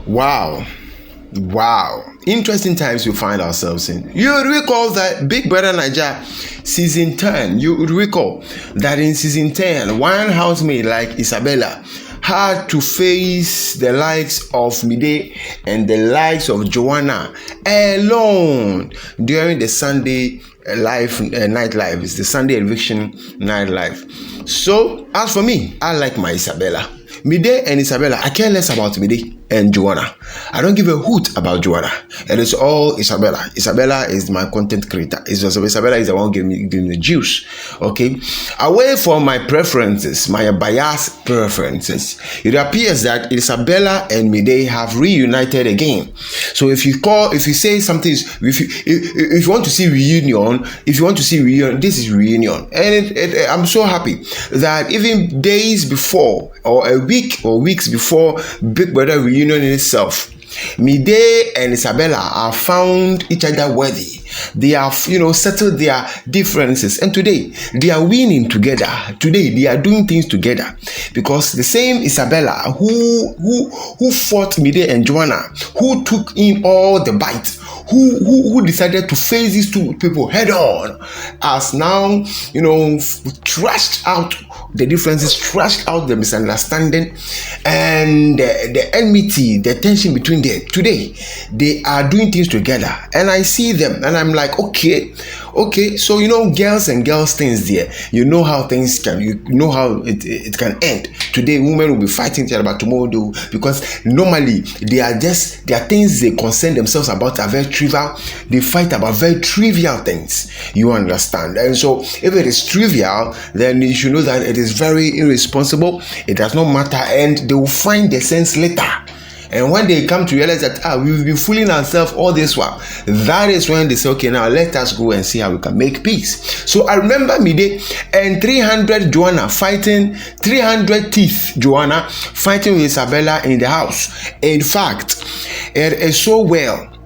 Wow. Wow. Interesting times we find ourselves in. You would recall that BBNaija season 10. You would recall that in season 10, one housemaid like Isabella had to face the likes of Mide and the likes of Joana alone during the Sunday nightlife. It's the Sunday eviction nightlife. So, as for me, I like my Isabella. Mide and Isabella, I care less about Mide and Joana. I don't give a hoot about Joana. And it's all Isabella. Isabella is my content creator. Isabella is the one giving me the juice. Okay? Away from my preferences, my biased preferences, it appears that Isabella and Mide have reunited again. So if you say something, if you want to see reunion, this is reunion. And I'm so happy that even days before, or a week or weeks before Big Brother reunion in itself, Mide and Isabella are found each other worthy. They have, settled their differences, and today they are winning together. Today they are doing things together, because the same Isabella who fought Mide and Joana, who took in all the bite, who decided to face these two people head on, has now, trashed out the differences, trashed out the misunderstanding and the enmity, the tension between them. Today, they are doing things together, and I see them, and I'm like, okay. So girls and girls things there. You know how things can. You know how it can end. Today, women will be fighting each other, but tomorrow because normally they are things they concern themselves about are very trivial. They fight about very trivial things. You understand? And so, if it is trivial, then you should know that it is very irresponsible. It does not matter, and they will find the sense later. And when they come to realize that we've been fooling ourselves all this while, that is when they say, okay, now let us go and see how we can make peace. So I remember Mide and 300 Joana fighting, 300 teeth Joana fighting with Isabella in the house. In fact, it is so well.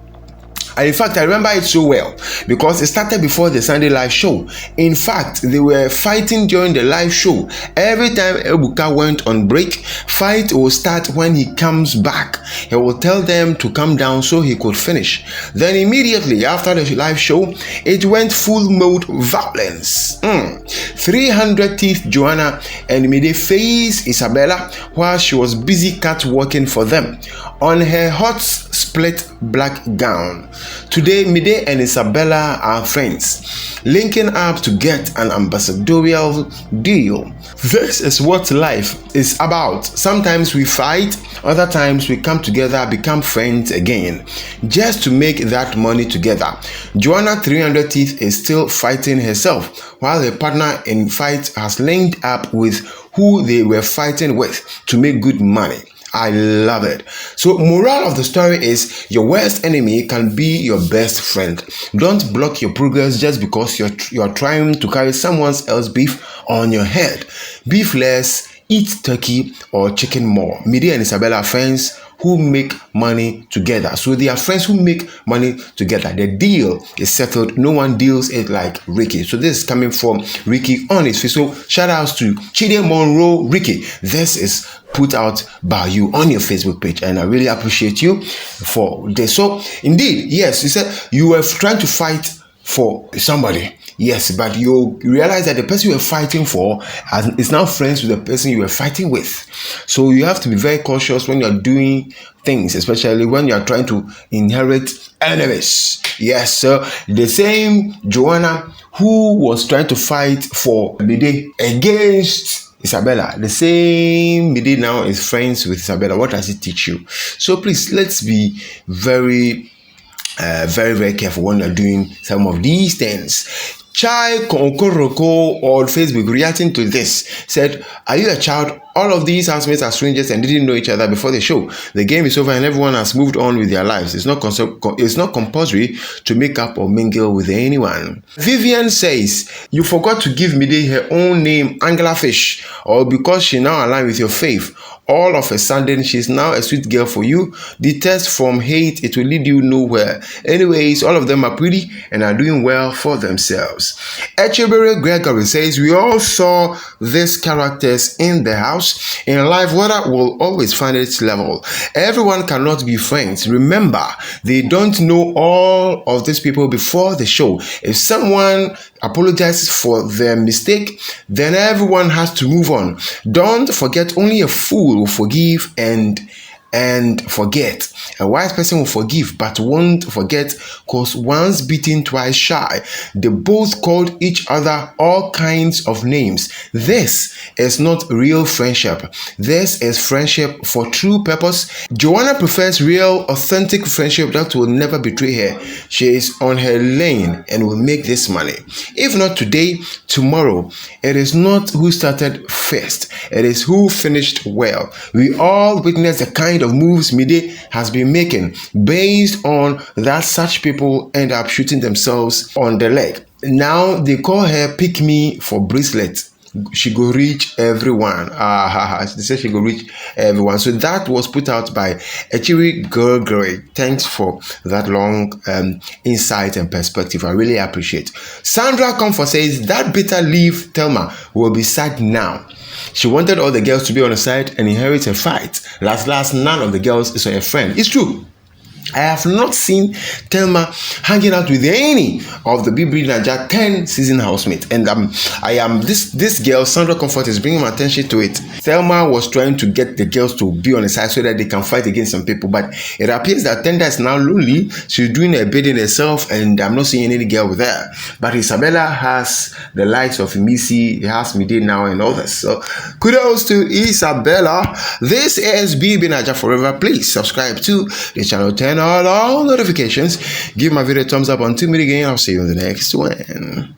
In fact, I remember it so well because it started before the Sunday live show. In fact, they were fighting during the live show. Every time Ebuka went on break, fight will start when he comes back. He will tell them to come down so he could finish. Then immediately after the live show, it went full mode violence. 300 teeth Joana and Mide faced Isabella while she was busy catwalking for them on her hot split black gown. Today, Mide and Isabella are friends, linking up to get an ambassadorial deal. This is what life is about. Sometimes we fight, other times we come together, become friends again, just to make that money together. Joana 300 Teeth is still fighting herself, while her partner in fight has linked up with who they were fighting with to make good money. I love it. So, moral of the story is your worst enemy can be your best friend. Don't block your progress just because you're trying to carry someone else's beef on your head. Beef less, eat turkey or chicken more. Mide and Isabella are friends who make money together. So they are friends who make money together. The deal is settled. No one deals it like Ricky. So this is coming from Ricky on his face. So shout outs to Chide Monroe Ricky. This is put out by you on your Facebook page, and I really appreciate you for this. So indeed, yes, you said you were trying to fight for somebody. Yes, but you realize that the person you were fighting for is now friends with the person you were fighting with. So you have to be very cautious when you're doing things, especially when you're trying to inherit enemies. Yes, so the same Joana who was trying to fight for Mide against Isabella, the same Mide now is friends with Isabella. What does it teach you? So please, let's be very, very careful when you're doing some of these things. Chai Konkoroko on Facebook reacting to this said, "Are you a child? All of these housemates are strangers and didn't know each other before the show. The game is over and everyone has moved on with their lives. It's not compulsory to make up or mingle with anyone." Vivian says, "You forgot to give Mide her own name, Anglerfish, or because she now aligns with your faith. all of a sudden she's now a sweet girl for you. Detest from hate, it will lead you nowhere. Anyways, all of them are pretty and are doing well for themselves. Echebere Gregory says, we all saw these characters in the house. In life, water will always find its level. Everyone cannot be friends. Remember, they don't know all of these people before the show. If someone apologizes for their mistake, then everyone has to move on. Don't forget, only a fool will forgive and forget. A wise person will forgive but won't forget, because once beaten, twice shy. They both called each other all kinds of names. This is not real friendship. This is friendship for true purpose. Joana prefers real, authentic friendship that will never betray her. She is on her lane and will make this money. If not today, tomorrow. It is not who started first. It is who finished well. We all witness the kind of moves Mide has been making based on that such people end up shooting themselves on the leg. Now they call her pick me for bracelet. She go reach everyone. They say she go reach everyone. So that was put out by Echiri Gregory. Thanks for that long insight and perspective. I really appreciate. Sandra Comfort says that bitter leaf Thelma will be sad now. She wanted all the girls to be on her side and inherit a fight. Last, none of the girls is her friend. It's true. I have not seen Thelma hanging out with any of the BBNaija 10 season housemates, and this girl Sandra Comfort is bringing my attention to it. Thelma was trying to get the girls to be on the side so that they can fight against some people, but it appears that Tenda is now lonely. She's doing her bidding herself, and I'm not seeing any girl with her. But Isabella has the likes of Missy, has Mide now, and others. So kudos to Isabella. This is BBNaija Forever. Please subscribe to the channel, turn on all notifications, give my video a thumbs up until we meet again. I'll see you in the next one.